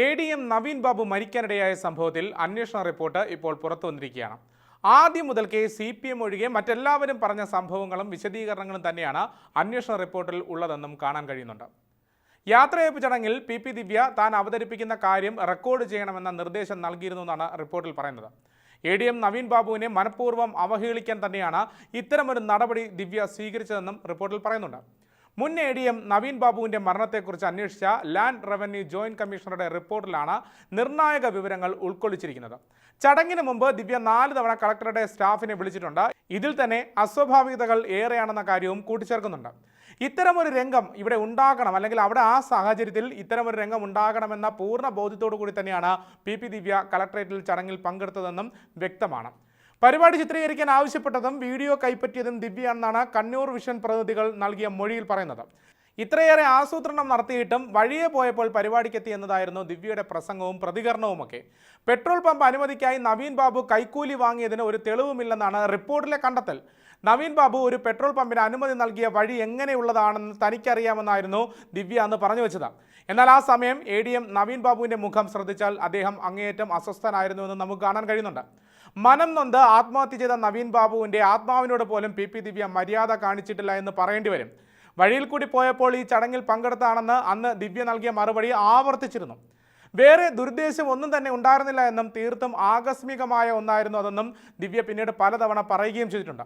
ADM Naveen Babu മരിക്കാനിടയായ സംഭവത്തിൽ അന്വേഷണ report ഇപ്പോൾ പുറത്തു വന്നിരിക്കുകയാണ്. ആദ്യം മുതൽക്കേ CPM ഒഴികെ മറ്റെല്ലാവരും പറഞ്ഞ സംഭവങ്ങളും വിശദീകരണങ്ങളും തന്നെയാണ് അന്വേഷണ റിപ്പോർട്ടിൽ ഉള്ളതെന്നും കാണാൻ കഴിയുന്നുണ്ട്. യാത്രയയപ്പ് ചടങ്ങിൽ PP ദിവ്യ താൻ അവതരിപ്പിക്കുന്ന കാര്യം റെക്കോർഡ് ചെയ്യണമെന്ന നിർദ്ദേശം നൽകിയിരുന്നുവെന്നാണ് റിപ്പോർട്ടിൽ പറയുന്നത്. ADM നവീൻ ബാബുവിനെ മനഃപൂർവ്വം അവഹേളിക്കാൻ തന്നെയാണ് ഇത്തരമൊരു നടപടി ദിവ്യ സ്വീകരിച്ചതെന്നും റിപ്പോർട്ടിൽ പറയുന്നുണ്ട്. മുൻ ADM നവീൻ ബാബുവിൻ്റെ മരണത്തെക്കുറിച്ച് അന്വേഷിച്ച ലാൻഡ് റവന്യൂ ജോയിന്റ് കമ്മീഷണറുടെ റിപ്പോർട്ടിലാണ് നിർണായക വിവരങ്ങൾ ഉൾക്കൊള്ളിച്ചിരിക്കുന്നത്. ചടങ്ങിന് മുമ്പ് ദിവ്യ 4 തവണ കളക്ടറുടെ സ്റ്റാഫിനെ വിളിച്ചിട്ടുണ്ട്. ഇതിൽ തന്നെ അസ്വാഭാവികതകൾ ഏറെയാണെന്ന കാര്യവും കൂട്ടിച്ചേർക്കുന്നുണ്ട്. ഇത്തരമൊരു രംഗം ഇവിടെ ഉണ്ടാകണം, അല്ലെങ്കിൽ അവിടെ ആ സാഹചര്യത്തിൽ ഇത്തരമൊരു രംഗം ഉണ്ടാകണമെന്ന പൂർണ്ണ ബോധ്യത്തോടു കൂടി തന്നെയാണ് PP ദിവ്യ കളക്ടറേറ്റിൽ ചടങ്ങിൽ പങ്കെടുത്തതെന്നും വ്യക്തമാണ്. പരിപാടി ചിത്രീകരിക്കാൻ ആവശ്യപ്പെട്ടതും വീഡിയോ കൈപ്പറ്റിയതും ദിവ്യയാണെന്നാണ് കണ്ണൂർ വിഷൻ പ്രതിനിധികൾ നൽകിയ മൊഴിയിൽ പറയുന്നത്. ഇത്രയേറെ ആസൂത്രണം നടത്തിയിട്ടും വഴിയെ പോയപ്പോൾ പരിപാടിക്കെത്തി എന്നതായിരുന്നു ദിവ്യയുടെ പ്രസംഗവും പ്രതികരണവുമൊക്കെ. പെട്രോൾ പമ്പ് അനുമതിക്കായി നവീൻ ബാബു കൈക്കൂലി വാങ്ങിയതിന് ഒരു തെളിവുമില്ലെന്നാണ് റിപ്പോർട്ടിലെ കണ്ടെത്തൽ. നവീൻ ബാബു ഒരു പെട്രോൾ പമ്പിന് അനുമതി നൽകിയ വഴി എങ്ങനെയുള്ളതാണെന്ന് തനിക്കറിയാമെന്നായിരുന്നു ദിവ്യ അന്ന് പറഞ്ഞു വെച്ചത്. എന്നാൽ ആ സമയം ADM നവീൻ ബാബുവിൻ്റെ മുഖം ശ്രദ്ധിച്ചാൽ അദ്ദേഹം അങ്ങേയറ്റം അസ്വസ്ഥനായിരുന്നുവെന്ന് നമുക്ക് കാണാൻ കഴിയുന്നുണ്ട്. മനം നൊന്ത് ആത്മഹത്യ ചെയ്ത നവീൻ ബാബുവിൻ്റെ ആത്മാവിനോട് പോലും PP ദിവ്യ മര്യാദ കാണിച്ചിട്ടില്ല എന്ന് പറയേണ്ടി വരും. വഴിയിൽ കൂടി പോയപ്പോൾ ഈ ചടങ്ങിൽ പങ്കെടുത്താണെന്ന് അന്ന് ദിവ്യ നൽകിയ മറുപടി ആവർത്തിച്ചിരുന്നു. വേറെ ദുരുദ്ദേശം ഒന്നും തന്നെ ഉണ്ടായിരുന്നില്ല എന്നും തീർത്തും ആകസ്മികമായ ഒന്നായിരുന്നു അതെന്നും ദിവ്യ പിന്നീട് പലതവണ പറയുകയും ചെയ്തിട്ടുണ്ട്.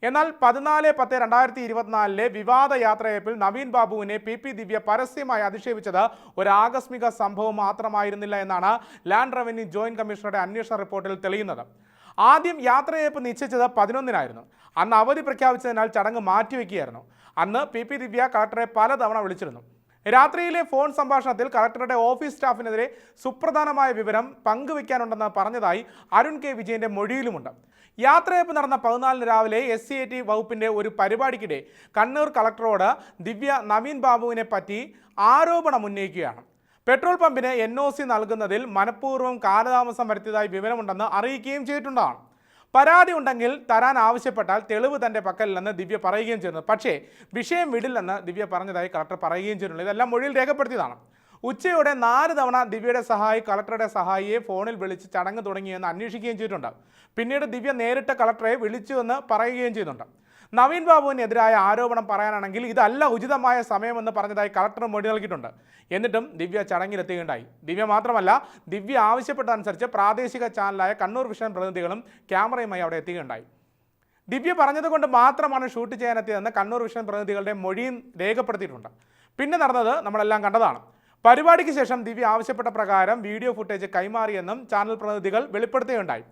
എന്നാൽ 14/10/2024 വിവാദ യാത്രയപ്പിൽ നവീൻ ബാബുവിനെ PP ദിവ്യ പരസ്യമായി അധിക്ഷേപിച്ചത് ഒരു ആകസ്മിക സംഭവം മാത്രമായിരുന്നില്ല എന്നാണ് ലാൻഡ് റവന്യൂ ജോയിന്റ് കമ്മീഷണറുടെ അന്വേഷണ റിപ്പോർട്ടിൽ തെളിയുന്നത്. ആദ്യം യാത്രയയപ്പ് നിശ്ചയിച്ചത് 11-നായിരുന്നു. അന്ന് അവധി പ്രഖ്യാപിച്ചതിനാൽ ചടങ്ങ് മാറ്റിവെക്കുകയായിരുന്നു. അന്ന് PP ദിവ്യ കളക്ടറെ പലതവണ വിളിച്ചിരുന്നു. രാത്രിയിലെ ഫോൺ സംഭാഷണത്തിൽ കളക്ടറുടെ ഓഫീസ് സ്റ്റാഫിനെതിരെ സുപ്രധാനമായ വിവരം പങ്കുവയ്ക്കാനുണ്ടെന്ന് പറഞ്ഞതായി അരുൺ K. വിജയന്റെ മൊഴിയിലുമുണ്ട്. യാത്രയയപ്പ് നടന്ന 14-ന് രാവിലെ SCAT വകുപ്പിൻ്റെ ഒരു പരിപാടിക്കിടെ കണ്ണൂർ കളക്ടറോട് ദിവ്യ നവീൻ ബാബുവിനെ പറ്റി ആരോപണം ഉന്നയിക്കുകയാണ്. പെട്രോൾ പമ്പിന് NOC നൽകുന്നതിൽ മനഃപൂർവ്വം കാലതാമസം വരുത്തിയതായി വിവരമുണ്ടെന്ന് അറിയിക്കുകയും ചെയ്തിട്ടുണ്ടാണ്. പരാതി ഉണ്ടെങ്കിൽ തരാൻ ആവശ്യപ്പെട്ടാൽ തെളിവ് തൻ്റെ പക്കലില്ലെന്ന് ദിവ്യ പറയുകയും ചെയ്യുന്നു. പക്ഷേ വിഷയം വിടില്ലെന്ന് ദിവ്യ പറഞ്ഞതായി കളക്ടർ പറയുകയും ചെയ്തിട്ടുണ്ട്. ഇതെല്ലാം മൊഴിയിൽ രേഖപ്പെടുത്തിയതാണ്. ഉച്ചയോടെ 4 തവണ ദിവ്യയുടെ സഹായി കളക്ടറുടെ സഹായിയെ ഫോണിൽ വിളിച്ച് ചടങ്ങ് തുടങ്ങിയെന്ന് അന്വേഷിക്കുകയും ചെയ്തിട്ടുണ്ട്. പിന്നീട് ദിവ്യ നേരിട്ട് കളക്ടറെ വിളിച്ചുവെന്ന് പറയുകയും ചെയ്യുന്നുണ്ട്. നവീൻ ബാബുവിനെതിരായ ആരോപണം പറയാനാണെങ്കിൽ ഇതല്ല ഉചിതമായ സമയമെന്ന് പറഞ്ഞതായി കളക്ടർ മൊഴി നൽകിയിട്ടുണ്ട്. എന്നിട്ടും ദിവ്യ ചടങ്ങിലെത്തുകയുണ്ടായി. ദിവ്യ മാത്രമല്ല, ദിവ്യ ആവശ്യപ്പെട്ടതനുസരിച്ച് പ്രാദേശിക ചാനലായ കണ്ണൂർ വിഷൻ പ്രതിനിധികളും ക്യാമറയുമായി അവിടെ എത്തുകയുണ്ടായി. ദിവ്യ പറഞ്ഞതുകൊണ്ട് മാത്രമാണ് ഷൂട്ട് ചെയ്യാനെത്തിയതെന്ന് കണ്ണൂർ വിഷൻ പ്രതിനിധികളുടെ മൊഴിയും രേഖപ്പെടുത്തിയിട്ടുണ്ട്. പിന്നെ നടന്നത് നമ്മളെല്ലാം കണ്ടതാണ്. പരിപാടിക്ക് ശേഷം ദിവ്യ ആവശ്യപ്പെട്ട പ്രകാരം വീഡിയോ ഫുട്ടേജ് കൈമാറിയെന്നും ചാനൽ പ്രതിനിധികൾ വെളിപ്പെടുത്തുകയുണ്ടായി.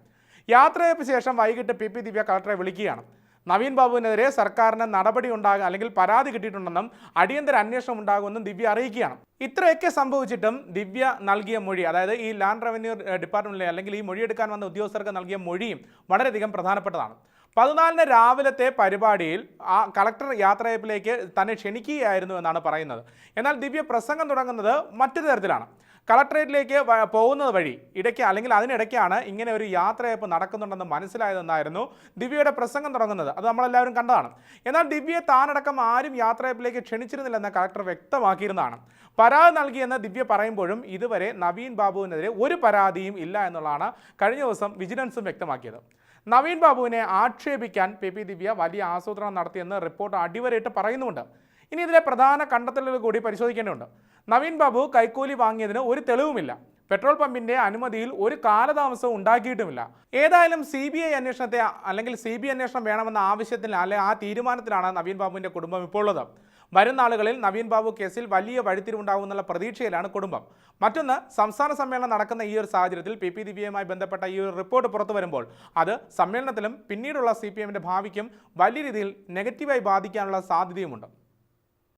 യാത്രയയപ്പ് ശേഷം വൈകിട്ട് PP ദിവ്യ കളക്ടറെ വിളിക്കുകയാണ്. നവീൻ ബാബുവിനെതിരെ സർക്കാരിന് നടപടി ഉണ്ടാകുക അല്ലെങ്കിൽ പരാതി കിട്ടിയിട്ടുണ്ടെന്നും അടിയന്തര അന്വേഷണം ഉണ്ടാകുമെന്നും ദിവ്യ അറിയിക്കുകയാണ്. ഇത്രയൊക്കെ സംഭവിച്ചിട്ടും ദിവ്യ നൽകിയ മൊഴി, അതായത് ഈ ലാൻഡ് റവന്യൂ ഡിപ്പാർട്ട്മെന്റിലെ അല്ലെങ്കിൽ ഈ മൊഴിയെടുക്കാൻ വന്ന ഉദ്യോഗസ്ഥർക്ക് നൽകിയ മൊഴിയും വളരെയധികം പ്രധാനപ്പെട്ടതാണ്. 14-ന് രാവിലത്തെ പരിപാടിയിൽ ആ കളക്ടർ യാത്രയയപ്പിലേക്ക് തന്നെ ക്ഷണിക്കുകയായിരുന്നു എന്നാണ് പറയുന്നത്. എന്നാൽ ദിവ്യ പ്രസംഗം തുടങ്ങുന്നത് മറ്റൊരു തരത്തിലാണ്. കളക്ടറേറ്റിലേക്ക് പോകുന്നത് വഴി ഇടയ്ക്ക് അല്ലെങ്കിൽ അതിനിടയ്ക്കാണ് ഇങ്ങനെ ഒരു യാത്രയയപ്പ് നടക്കുന്നുണ്ടെന്ന് മനസ്സിലായതെന്നായിരുന്നു ദിവ്യയുടെ പ്രസംഗം തുടങ്ങുന്നത്. അത് നമ്മളെല്ലാവരും കണ്ടതാണ്. എന്നാൽ ദിവ്യയെ താനടക്കം ആരും യാത്രയയപ്പിലേക്ക് ക്ഷണിച്ചിരുന്നില്ലെന്ന് കളക്ടർ വ്യക്തമാക്കിയിരുന്നതാണ്. പരാതി നൽകിയെന്ന് ദിവ്യ പറയുമ്പോഴും ഇതുവരെ നവീൻ ബാബുവിനെതിരെ ഒരു പരാതിയും ഇല്ല എന്നുള്ളതാണ് കഴിഞ്ഞ ദിവസം വിജിലൻസും വ്യക്തമാക്കിയത്. നവീൻ ബാബുവിനെ ആക്ഷേപിക്കാൻ PP ദിവ്യ വലിയ ആസൂത്രണം നടത്തിയെന്ന് റിപ്പോർട്ട് അടിവരയിട്ട് പറയുന്നുമുണ്ട്. ഇനി ഇതിലെ പ്രധാന കണ്ടെത്തലുകൾ കൂടി പരിശോധിക്കേണ്ടതുണ്ട്. നവീൻ ബാബു കൈക്കൂലി വാങ്ങിയതിന് ഒരു തെളിവുമില്ല. പെട്രോൾ പമ്പിൻ്റെ അനുമതിയിൽ ഒരു കാലതാമസവും ഉണ്ടാക്കിയിട്ടുമില്ല. ഏതായാലും CBI അന്വേഷണത്തെ അല്ലെങ്കിൽ CBI അന്വേഷണം വേണമെന്ന ആവശ്യത്തിൽ അല്ലെങ്കിൽ ആ തീരുമാനത്തിലാണ് നവീൻ ബാബുവിൻ്റെ കുടുംബം ഇപ്പോൾ ഉള്ളത്. വരും നാളുകളിൽ നവീൻ ബാബു കേസിൽ വലിയ വഴിത്തിരിവുണ്ടാകുമെന്നുള്ള പ്രതീക്ഷയിലാണ് കുടുംബം. മറ്റൊന്ന്, സംസ്ഥാന സമ്മേളനം നടക്കുന്ന ഈ ഒരു സാഹചര്യത്തിൽ PP ദിവ്യയുമായി ബന്ധപ്പെട്ട ഈ ഒരു റിപ്പോർട്ട് പുറത്തു വരുമ്പോൾ അത് സമ്മേളനത്തിലും പിന്നീടുള്ള CPMൻ്റെ ഭാവിക്കും വലിയ രീതിയിൽ നെഗറ്റീവായി ബാധിക്കാനുള്ള സാധ്യതയുമുണ്ട്.